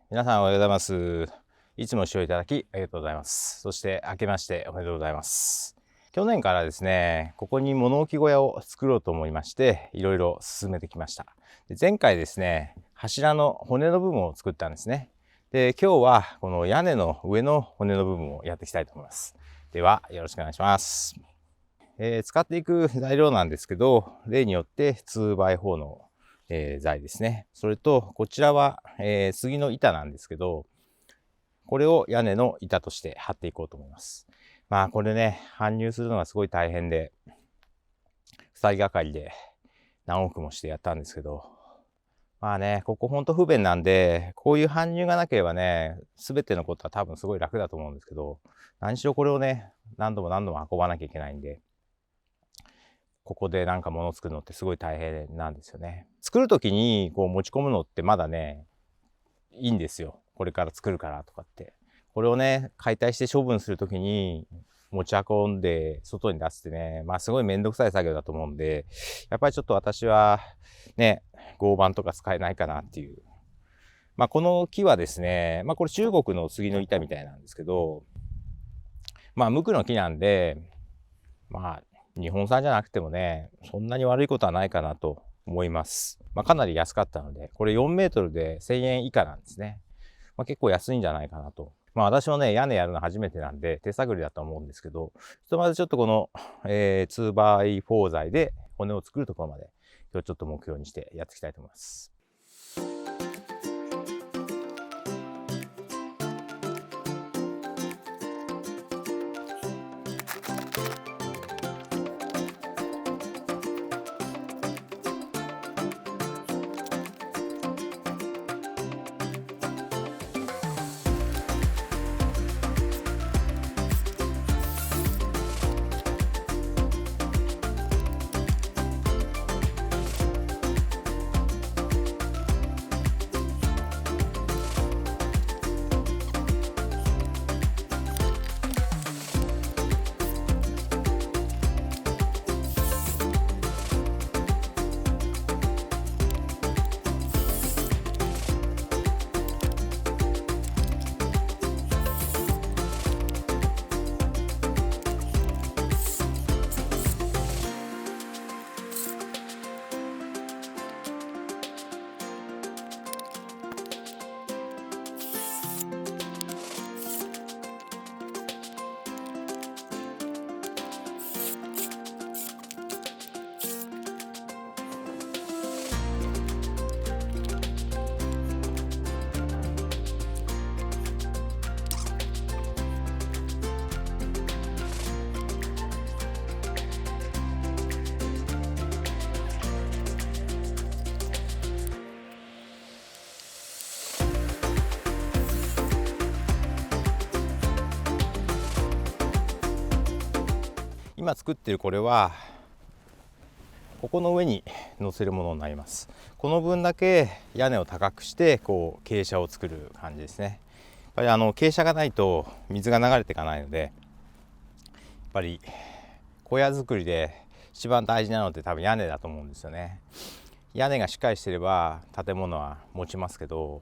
皆さんおはようございます。いつも視聴いただきありがとうございます。そして明けましておめでとうございます。去年からですね、ここに物置小屋を作ろうと思いまして、いろいろ進めてきました。で前回ですね、柱の骨の部分を作ったんですね。で、今日はこの屋根の上の骨の部分をやっていきたいと思います。では、よろしくお願いします。使っていく材料なんですけど、例によって 2x4 の材ですね。それと、こちらは、杉の板なんですけど、これを屋根の板として貼っていこうと思います。まあこれね、搬入するのがすごい大変で、2人がかりで何億もしてやったんですけど、まあね、ここほんと不便なんで、こういう搬入がなければね、全てのことは多分すごい楽だと思うんですけど、何しろこれをね、何度も何度も運ばなきゃいけないんで、ここでなんか物を作るのってすごい大変なんですよね。作る時にこう持ち込むのってまだね、いいんですよ。これから作るからとかって。これをね、解体して処分する時に持ち運んで外に出すってね、まあすごいめんどくさい作業だと思うんで、やっぱりちょっと私はね、合板とか使えないかなっていう。まあこの木はですね、まあこれ中国の杉の板みたいなんですけど、まあ無垢の木なんで、まあ日本産じゃなくてもね、そんなに悪いことはないかなと思います。まあ、かなり安かったので、これ4メートルで1000円以下なんですね。まあ、結構安いんじゃないかなと。まあ私もね、屋根やるの初めてなんで手探りだと思うんですけど、ひとまずちょっとこの、2x4 材で骨を作るところまで、今日ちょっと目標にしてやっていきたいと思います。今作ってるこれはここの上に乗せるものになります。この分だけ屋根を高くしてこう傾斜を作る感じですね。やっぱり傾斜がないと水が流れていかないので、やっぱり小屋作りで一番大事なのって多分屋根だと思うんですよね。屋根がしっかりしてれば建物は持ちますけど、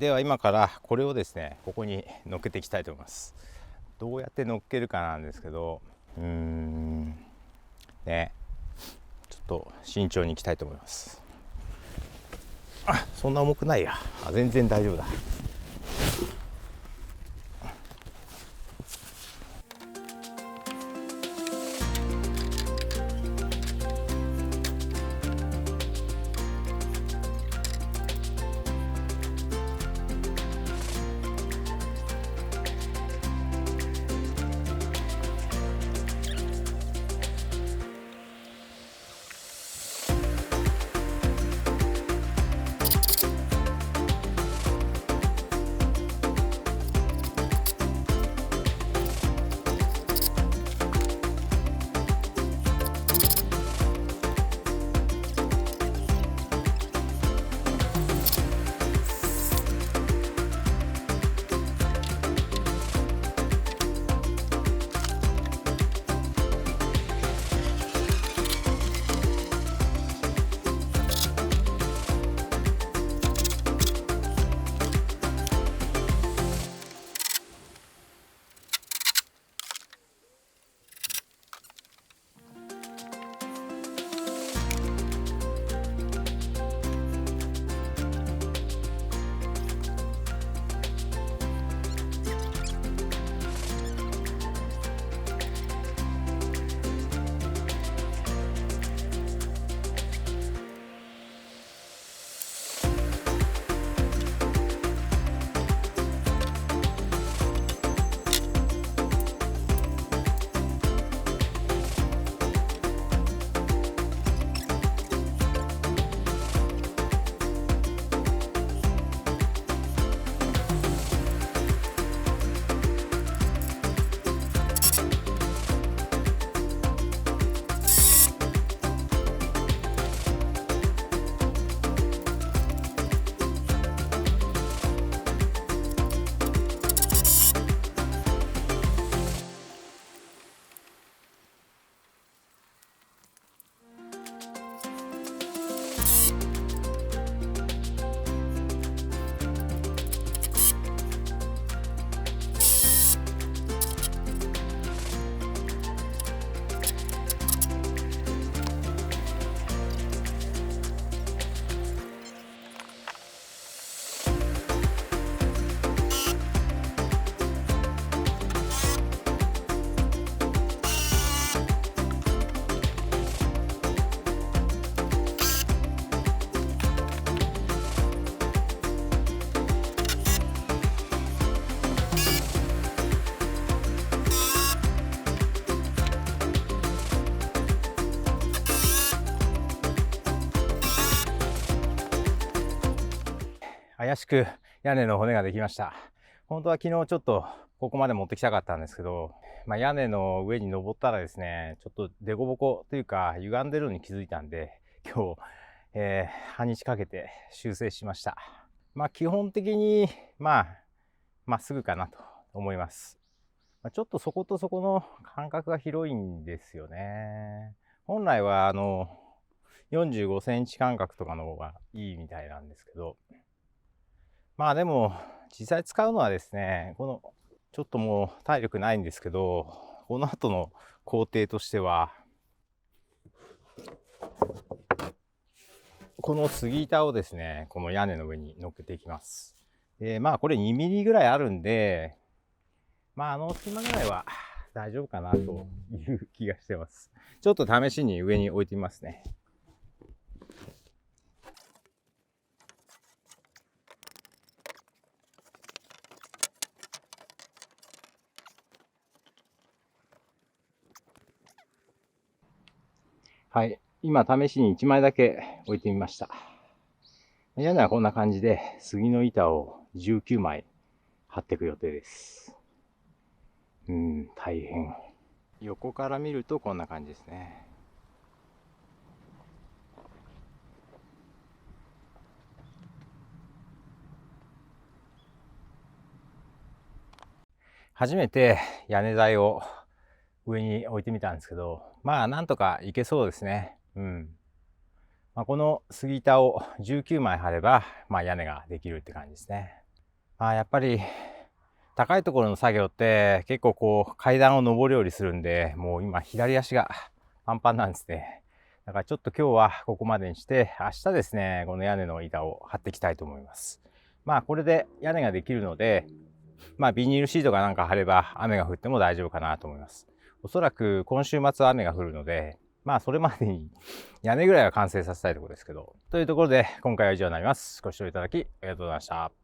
では今からこれをですね、ここに乗っけていきたいと思います。どうやって乗っけるかなんですけど、ね、ちょっと慎重にいきたいと思います。あ、そんな重くないや。全然大丈夫だ。怪しく屋根の骨ができました。本当は昨日ちょっとここまで持ってきたかったんですけど、屋根の上に登ったらですね、ちょっと凸凹というか歪んでるのに気づいたんで、今日、半日かけて修正しました。基本的にまっすぐかなと思います。ちょっとそことそこの間隔が広いんですよね。本来は45センチ間隔とかの方がいいみたいなんですけど、でも実際使うのはですね、このちょっともう体力ないんですけど、この後の工程としてはこの杉板をですね、この屋根の上に乗っけていきます。これ2ミリぐらいあるんで、隙間ぐらいは大丈夫かなという気がしてます。ちょっと試しに上に置いてみますね。はい、今試しに1枚だけ置いてみました。屋根はこんな感じで杉の板を19枚貼っていく予定です。大変。横から見るとこんな感じですね。初めて屋根材を上に置いてみたんですけど、なんとかいけそうですね。この杉板を19枚貼れば、屋根ができるって感じですね。やっぱり高いところの作業って結構こう階段を上り下りするんで、もう今左足がパンパンなんですね。だからちょっと今日はここまでにして、明日ですね、この屋根の板を張っていきたいと思います。これで屋根ができるので、ビニールシートがなんか貼れば雨が降っても大丈夫かなと思います。おそらく今週末は雨が降るので、それまでに屋根ぐらいは完成させたいところですけど。というところで今回は以上になります。ご視聴いただきありがとうございました。